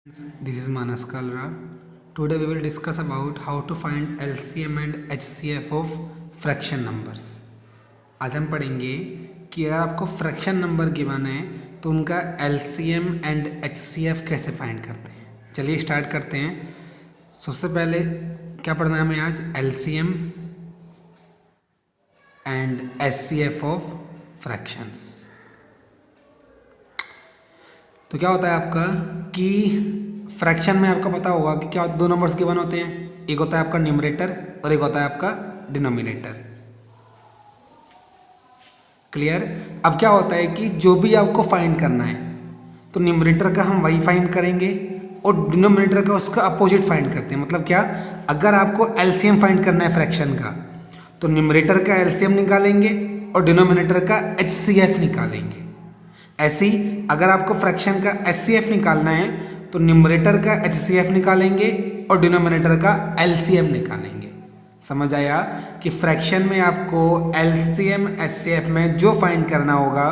This is Manas Kalra. Today we will discuss about how to find LCM and HCF of fraction numbers. आज हम पढ़ेंगे कि अगर आपको फ्रैक्शन नंबर गिवन है तो उनका LCM एंड HCF कैसे फाइंड करते हैं. चलिए स्टार्ट करते हैं. सबसे पहले क्या पढ़ना है हमें आज? LCM and HCF of fractions. तो क्या होता है आपका कि फ्रैक्शन में आपका पता होगा कि क्या दो नंबर्स गिवन होते हैं. एक होता है आपका न्यूमरेटर और एक होता है आपका डिनोमिनेटर. क्लियर. अब क्या होता है कि जो भी आपको फाइंड करना है तो न्यूमरेटर का हम वही फाइंड करेंगे और डिनोमिनेटर का उसका अपोजिट फाइंड करते हैं. मतलब क्या, अगर आपको एलसीएम फाइंड करना है फ्रैक्शन का तो न्यूमरेटर का एलसीएम निकालेंगे और डिनोमिनेटर का एचसीएफ निकालेंगे. ऐसे ही अगर आपको फ्रैक्शन का एचसीएफ निकालना है तो न्यूमरेटर का एचसीएफ निकालेंगे और डिनोमिनेटर का एलसीएम निकालेंगे. समझ आया कि फ्रैक्शन में आपको एलसीएम एचसीएफ में जो फाइंड करना होगा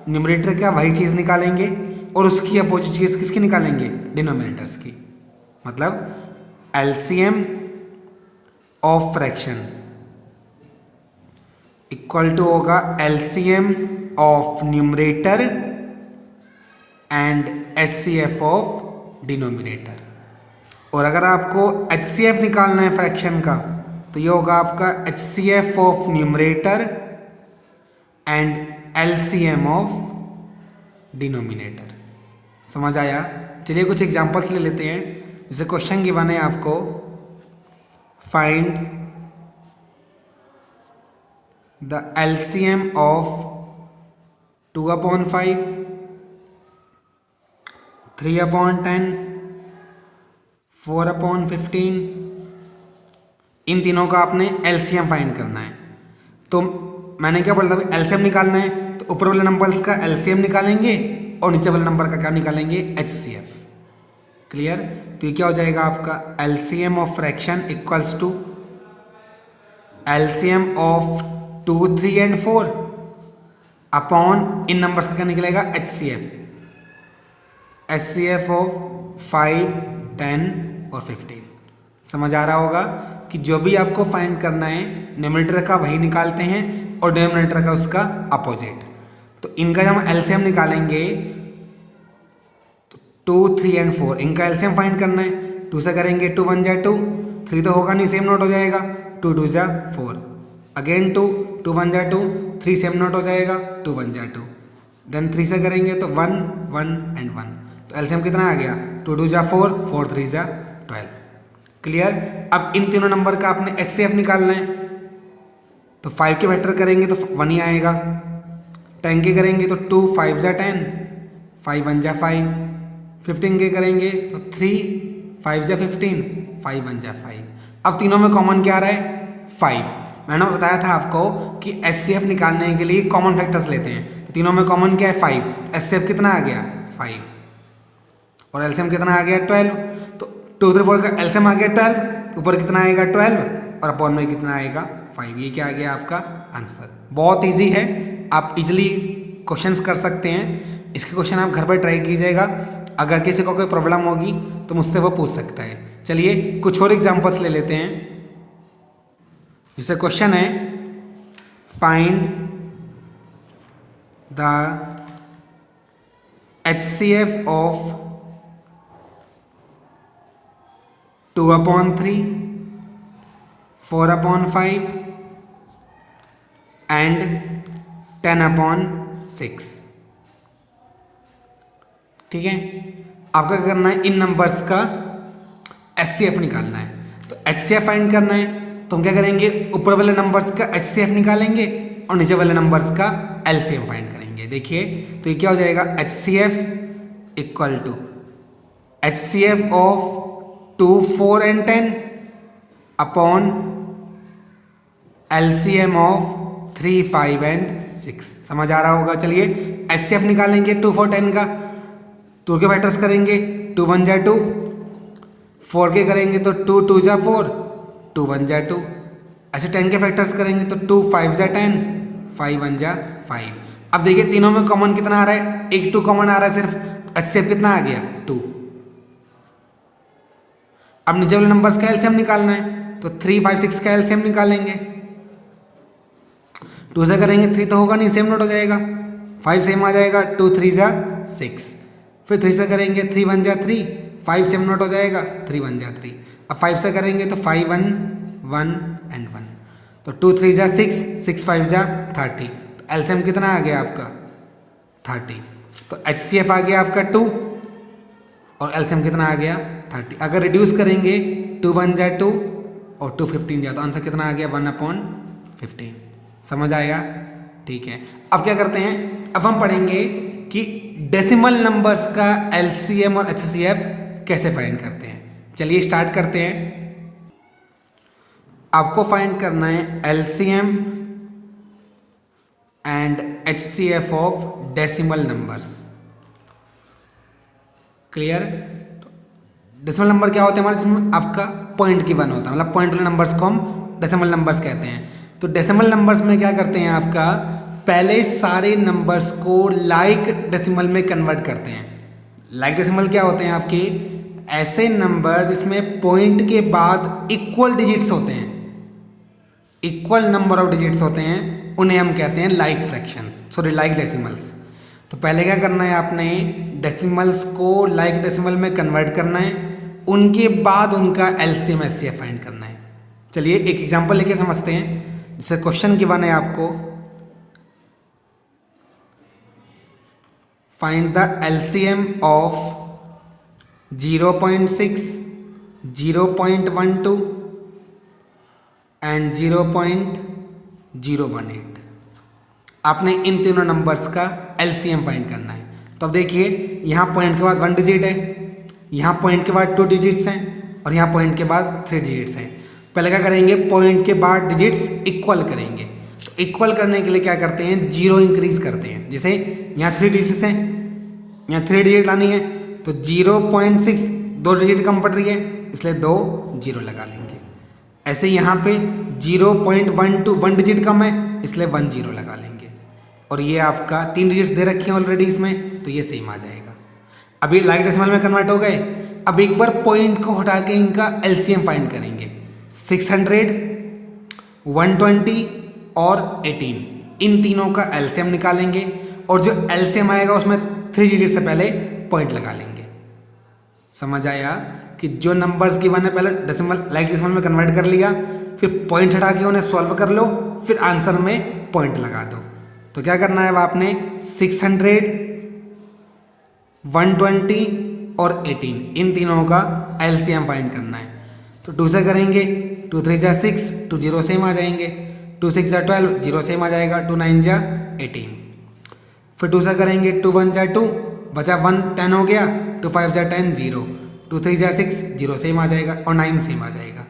न्यूमरेटर का वही चीज़ निकालेंगे और उसकी अपोजिट चीज़ किसकी निकालेंगे? डिनोमिनेटर्स की. मतलब LCM of fraction equal to होगा LCM of numerator and HCF of denominator. और अगर आपको एचसीएफ निकालना है फ्रैक्शन का तो ये होगा आपका HCF of numerator and LCM of denominator. समझ आया. चलिए कुछ एग्जांपल्स ले लेते हैं. जैसे क्वेश्चन गिवन है आपको, फाइंड द एलसीएम ऑफ 2/5, 3/10, 4/15. इन तीनों का आपने एलसीएम फाइंड करना है. तो मैंने क्या बोला था, एलसीएम निकालना है तो ऊपर वाले नंबर्स का एलसीएम निकालेंगे और नीचे वाले नंबर का क्या निकालेंगे? एचसीएफ. क्लियर. तो ये क्या हो जाएगा आपका LCM of fraction equals to LCM of 2, 3 and 4 upon इन नंबर्स का क्या निकलेगा? एचसीएफ. एचसीएफ ऑफ 5, 10 और 15. समझ आ रहा होगा कि जो भी आपको फाइंड करना है न्यूमरेटर का वही निकालते हैं और डिनोमिनेटर का उसका अपोजिट. तो इनका जब हम एलसीएम निकालेंगे तो 2, 3 एंड 4 इनका एलसीएम फाइंड करना है. 2 से करेंगे 2 1 जा 2, 3 तो होगा नहीं, सेम नोट हो जाएगा. 2 2 जा 4, अगेन 2 2 1 जा 2, 3 सेम नोट हो जाएगा. 2 1 जा 2, देन 3 से करेंगे तो 1 1 एंड 1. तो एलसीएम कितना आ गया? 2 2 जा 4, 4 3 जा 12. क्लियर. अब इन तीनों नंबर का आपने एचसीएफ निकालना है. तो 5 के फैक्टर करेंगे तो 1 ही आएगा. 10 के करेंगे तो 2 5 जा 10, 5 1 जा 5. 15 के करेंगे तो 3 5 जा 15, 5 1 जा 5. अब तीनों में कॉमन क्या आ रहा है? 5. मैंने बताया था आपको कि एचसीएफ निकालने के लिए कॉमन फैक्टर्स लेते हैं. तो तीनों में कॉमन क्या है? 5. एचसीएफ कितना आ गया? 5. और एलसीएम कितना आ गया? 12. तो 2 3 4 का एलसीएम आ गया 12, ऊपर कितना आएगा? 12 और अपॉन में कितना आएगा? 5. ये क्या आ गया आपका आंसर. बहुत इजी है, आप इजीली क्वेश्चंस कर सकते हैं. इसके क्वेश्चन आप घर पर ट्राई कीजिएगा. अगर किसी को कोई प्रॉब्लम होगी तो मुझसे वो पूछ सकता है. चलिए कुछ और एग्जांपल्स ले लेते हैं. जैसे क्वेश्चन है, find the HCF of 2/3, 4/5 and 10/6. ठीक है. आपका करना है इन नंबर्स का एचसीएफ निकालना है. तो एचसीएफ फाइंड करना है तो हम क्या करेंगे? ऊपर वाले नंबर्स का एचसीएफ निकालेंगे और नीचे वाले नंबर्स का एलसीएम फाइंड करेंगे. देखिए तो ये क्या हो जाएगा? HCF equal to HCF of 2, 4 and 10 upon LCM of 3, 5 and 6. समझ आ रहा होगा. चलिए एचसीएफ निकालेंगे 2, 4, 10 का. 2 के फैक्टर्स करेंगे 2 1 जा 2, 4 के करेंगे तो 2 2 जा 4, 2 1 जा 2. ऐसे 10 के फैक्टर्स करेंगे तो 2 5 जा 10, 5 1 जा 5. अब देखिए तीनों में कॉमन कितना आ रहा है? एक 2 कॉमन आ रहा है सिर्फ. 80 कितना आ गया? 2. अब नीचे वाले नंबर्स का एलसीएम निकालना है, तो 3, 5, 6 का एलसीएम निकालेंगे। 2 से करेंगे 3 तो होगा नहीं, सेम नोट हो जाएगा। 5 सेम आ जाएगा, 2 3 जा 6। फिर 3 से करेंगे 3 1 जा 3, 5 सेम नोट हो जाएगा, 3 1 जा 3। अब 5 से करेंगे तो 5 1 1 एंड 1, तो 2 3 जा 6, 6 5 जा 30। तो एलसीएम कितना आ गया आपका 30। तो HCF आ गया आपका 2 और एलसीएम कितना आ गया 30। अगर रिड्यूस करेंगे 2 1 जा 2 और 2 15 जा, तो आंसर कितना आ गया 1/15। समझ आया? ठीक है। अब क्या करते हैं, अब हम पढ़ेंगे कि डेसिमल नंबर्स का एलसीएम और HCF कैसे फाइंड करते हैं। चलिए स्टार्ट करते हैं। आपको फाइंड करना है LCM and HCF of decimal numbers. Clear? Decimal number क्या होते हैं हमारे, जिसमें आपका पॉइंट की वन होता है, मतलब पॉइंट वाले नंबर्स को हम डेसिमल नंबर्स कहते हैं। तो डेसिमल नंबर्स में क्या करते हैं, आपका पहले सारे नंबर्स को लाइक डेसिमल में कन्वर्ट करते हैं। लाइक डेसिमल क्या होते हैं आपके, ऐसे नंबर जिसमें पॉइंट के बाद इक्वल डिजिट्स होते हैं, इक्वल नंबर ऑफ डिजिट्स होते हैं, उन्हें हम कहते हैं like fractions, sorry like decimals. तो पहले क्या करना है, आपने डेसिमल्स को लाइक डेसिमल में कन्वर्ट करना है, उनके बाद उनका एलसीएम HCF फाइंड करना है। चलिए एक एग्जांपल लेके समझते हैं। जैसे क्वेश्चन गिवन है आपको, find the LCM of 0.6, 0.12 and 0.018। आपने इन तीनों नंबर्स का एलसीएम फाइंड करना है। तो अब देखिए, यहाँ पॉइंट के बाद 1 डिजिट है, यहाँ पॉइंट के बाद 2 डिजिट्स हैं और यहाँ पॉइंट के बाद 3 डिजिट्स हैं। पहले क्या करेंगे, पॉइंट के बाद डिजिट्स इक्वल करेंगे। तो इक्वल करने के लिए क्या करते हैं, 0 इंक्रीज करते हैं। जैसे यहाँ 3 डिजिट्स हैं, यहाँ 3 डिजिट लानी है, तो 0.6 2 डिजिट कम पड़ रही है, इसलिए 2 0 लगा लेंगे। ऐसे यहाँ पे 0.12 1 डिजिट कम है, इसलिए 1 0 लगा लेंगे। और ये आपका 3 डिजिट्स दे रखे हैं ऑलरेडी इसमें, तो ये सेम आ जाएगा। अभी लाइक डेसिमल में कन्वर्ट हो गए। अब एक बार पॉइंट को हटा के इनका एलसीएम फाइंड करेंगे। 600, 120 और 18, इन तीनों का एलसीएम निकालेंगे और जो एलसीएम आएगा उसमें 3 डिजिट से पहले पॉइंट लगा लेंगे। समझ आया कि जो नंबर्स गिवन है पहले डेसिमल लाइक डेसिमल में कन्वर्ट कर लिया, फिर पॉइंट हटा के उन्हें सॉल्व कर लो, फिर आंसर में पॉइंट लगा दो। तो क्या करना है, अब आपने 600, 120 और 18 इन तीनों का एलसीएम फाइंड करना है। तो 2 से करेंगे 2 3 जा 6, 2 0 सेम आ जाएंगे, 2 6 जा 12 0 सेम आ जाएगा, 2 9 जा 18। फिर 2 से करेंगे 2 1 जा 2, बचा 1 10 हो गया, 2 5 जा 10 0, 2 3 जा 6 0 सेम आ जाएगा और 9 सेम आ जाएगा।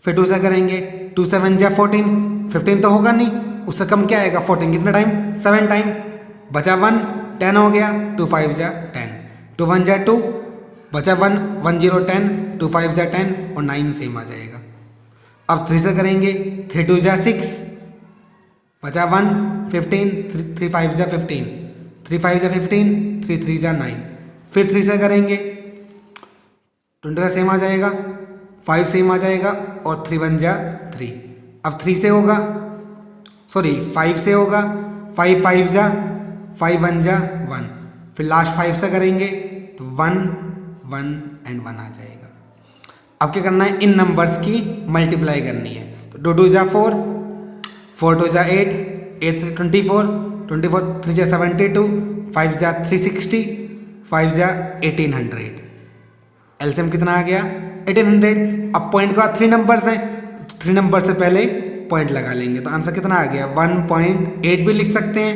फिर 2 से करेंगे 2 7 जा 14, 15 तो होगा नहीं, उससे कम क्या आएगा 14, कितना टाइम 7 टाइम, बचा 1 10 हो गया, 2 5 जा 10, 2 1 जा 2, बचा 1 1 0 10, 2 5 जा 10 और 9 सेम आ जाएगा। अब 3 से करेंगे 3 2 जा 6, बचा 1 15, 3 5 जा 15, 3 5 जा 15, 3 3 जा 9। फिर 3 से करेंगे 20 का सेम आ जाएगा, 5 सेम आ जाएगा और 3 1 जा 3। अब 3 से होगा, सॉरी 5 से होगा, 5 5 जा 5 1 जा 1। फिर लास्ट 5 से करेंगे तो 1 1 एंड 1 आ जाएगा। अब क्या करना है, इन नंबर्स की मल्टीप्लाई करनी है। तो 2 2 जा 4, 4 2 जा 8, 8 24, 24 3 जा 72, 5 जा 360, 5 जा 1800। एलसीएम कितना आ गया 1800। अब पॉइंट के बाद 3 नंबर्स हैं, तो 3 नंबर से पहले पॉइंट लगा लेंगे, तो आंसर कितना आ गया 1.8 भी लिख सकते हैं,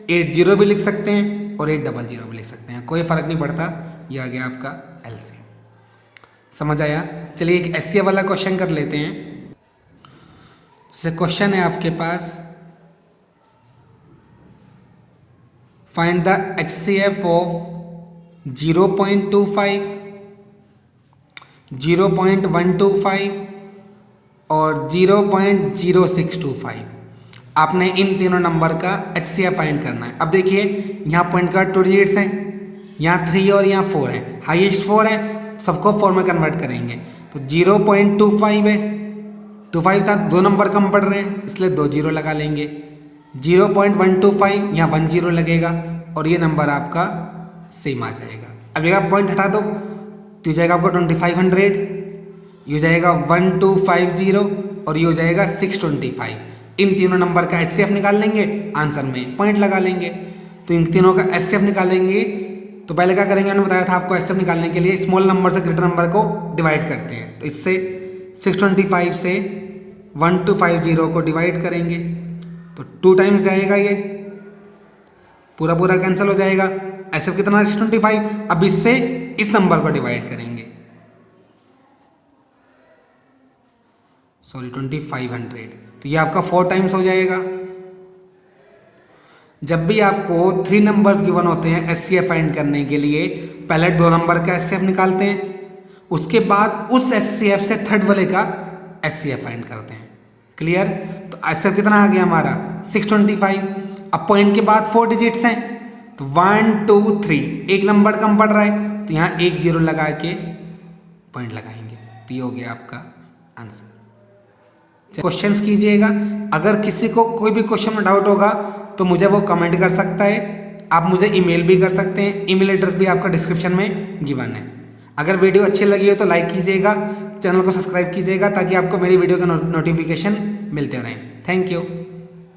80 भी लिख सकते हैं और 800 भी लिख सकते हैं, कोई फर्क नहीं पड़ता। ये आ गया आपका एलसीएम। समझ आया? चलिए एक एससीएफ वाला क्वेश्चन कर लेते हैं। जैसे क्वेश्चन है आपके पास, फाइंड द HCF ऑफ 0.25, 0.125 और 0.0625। आपने इन तीनों नंबर का HCF फाइंड करना है। अब देखिए यहाँ पॉइंट का 2 डिजिट्स हैं, यहाँ 3 और यहाँ 4 है, हाईएस्ट 4 है, सबको 4 में कन्वर्ट करेंगे। तो 0.25 है, 25 था, 2 नंबर कम पड़ रहे हैं इसलिए 2 जीरो लगा लेंगे। 0.125 यहाँ 1 जीरो लगेगा और ये नंबर आपका सेम आ जाएगा। अब अगर आप पॉइंट हटा दो तो हो जाएगा आपको 2500, ये हो जाएगा 1250 और ये हो जाएगा 625। इन तीनों नंबर का HCF निकाल लेंगे, आंसर में पॉइंट लगा लेंगे। तो इन तीनों का HCF निकालेंगे तो पहले क्या करेंगे, मैंने बताया था आपको HCF निकालने के लिए स्मॉल नंबर से ग्रेटर नंबर को डिवाइड करते हैं। तो इससे 625 से 1250 को डिवाइड करेंगे तो 2 टाइम्स जाएगा, ये पूरा पूरा कैंसिल हो जाएगा। HCF कितना 625। अब इससे इस नंबर को डिवाइड करेंगे, सॉरी 2500, तो ये आपका 4 टाइम्स हो जाएगा। जब भी आपको 3 नंबर्स गिवन होते हैं HCF फाइंड करने के लिए, पहले 2 नंबर का HCF निकालते हैं, उसके बाद उस HCF से थर्ड वाले का HCF फाइंड करते हैं। क्लियर? तो HCF कितना आ गया हमारा 625। अब पॉइंट के बाद 4 डिजिट्स हैं तो 1 2 3, एक नंबर कम पड़ रहा है तो यहाँ 1 जीरो लगा के पॉइंट लगाएंगे, तो ये हो गया आपका आंसर। क्वेश्चंस कीजिएगा, अगर किसी को कोई भी क्वेश्चन में डाउट होगा तो मुझे वो कमेंट कर सकता है, आप मुझे ईमेल भी कर सकते हैं, ईमेल एड्रेस भी आपका डिस्क्रिप्शन में गिवन है। अगर वीडियो अच्छी लगी हो तो लाइक कीजिएगा, चैनल को सब्सक्राइब कीजिएगा ताकि आपको मेरी वीडियो का नोटिफिकेशन मिलते रहें। Thank you.